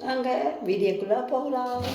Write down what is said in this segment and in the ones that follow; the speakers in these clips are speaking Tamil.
நாங்கள் வீடியோக்குள்ளே போகலாம்.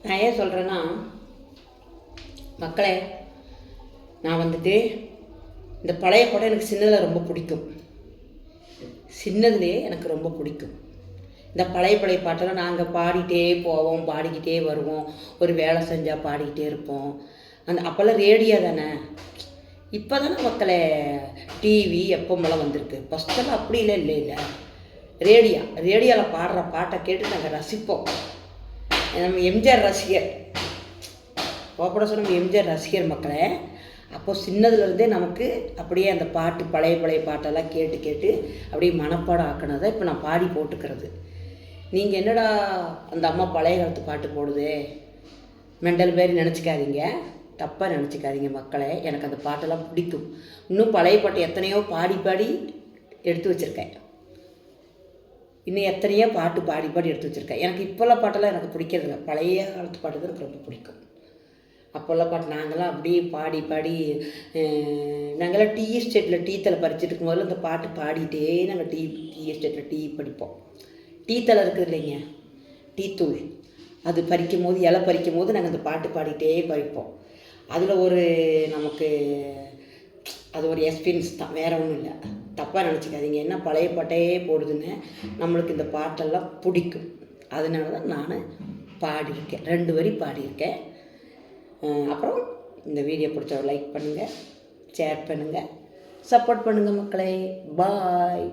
நான் ஏன் சொல்கிறேன்னா, மக்களே, நான் வந்துட்டு இந்த பழைய படம் எனக்கு சின்னதில் ரொம்ப பிடிக்கும். சின்னதுலேயே எனக்கு ரொம்ப பிடிக்கும். இந்த பழைய பாட்டெல்லாம் நாங்கள் பாடிட்டே போவோம், பாடிக்கிட்டே வருவோம். ஒரு வேலை செஞ்சால் பாடிக்கிட்டே இருப்போம். அப்போல்லாம் ரேடியோ தானே. இப்போ தானே மக்களே டிவி எப்போமெல்லாம் வந்திருக்கு. ஃபஸ்ட்டெல்லாம் அப்படி இல்லை. ரேடியோவில் பாடுற பாட்டை கேட்டு நாங்கள் ரசிப்போம். நம்ம எம்ஜிஆர் ரசிகர், ஓப்பட சொன்ன எம்ஜிஆர் ரசிகர் மக்களே. அப்போது சின்னதுலேருந்தே நமக்கு அப்படியே அந்த பாட்டு பழைய பாட்டெல்லாம் கேட்டு அப்படியே மனப்பாடம் ஆக்கினதை இப்போ நான் பாடி போட்டுக்கிறது. நீங்கள் என்னடா அந்த அம்மா பழைய காலத்து பாட்டு போடுது மெண்டல் மாரி நினச்சிக்காதீங்க, தப்பாக நினச்சிக்காதீங்க மக்களே. எனக்கு அந்த பாட்டெல்லாம் பிடிக்கும். இன்னும் பழைய பாட்டு எத்தனையோ பாடி எடுத்து வச்சுருக்கேன். இன்னும் எத்தனையோ பாட்டு பாடி எடுத்து வச்சுருக்கேன். எனக்கு இப்போல்லாம் பாட்டெல்லாம் எனக்கு பிடிக்கிறதில்ல. பழைய காலத்து பாட்டு தான் எனக்கு ரொம்ப பிடிக்கும். அப்போல்லாம் பாட்டு நாங்கள்லாம் அப்படியே பாடி நாங்கள்லாம் டீ எஸ்டேட்டில் டீ தலை பறிச்சுட்டு இருக்கும்போது அந்த பாட்டு பாடிட்டே நாங்கள் டீ எஸ்டேட்டில் டீ படிப்போம். டீ தலை இருக்குது இல்லைங்க, டீ தூள், அது பறிக்கும் போது இலை பறிக்கும் போது நாங்கள் அந்த பாட்டு பாடிட்டே பறிப்போம். அதில் ஒரு நமக்கு அது ஒரு எக்ஸ்பீரியன்ஸ் தான், வேறு ஒன்றும் இல்லை. தப்பாக நினச்சிக்காதீங்க. என்ன பழைய பாட்டையே போடுதுன்னு நம்மளுக்கு இந்த பாட்டெல்லாம் பிடிக்கும். அதனால தான் நான் பாடியிருக்கேன், 2 வரி பாடியிருக்கேன். அப்புறம் இந்த வீடியோ பிடிச்சவங்க லைக் பண்ணுங்கள், ஷேர் பண்ணுங்கள், சப்போர்ட் பண்ணுங்கள் மக்களே. பாய்.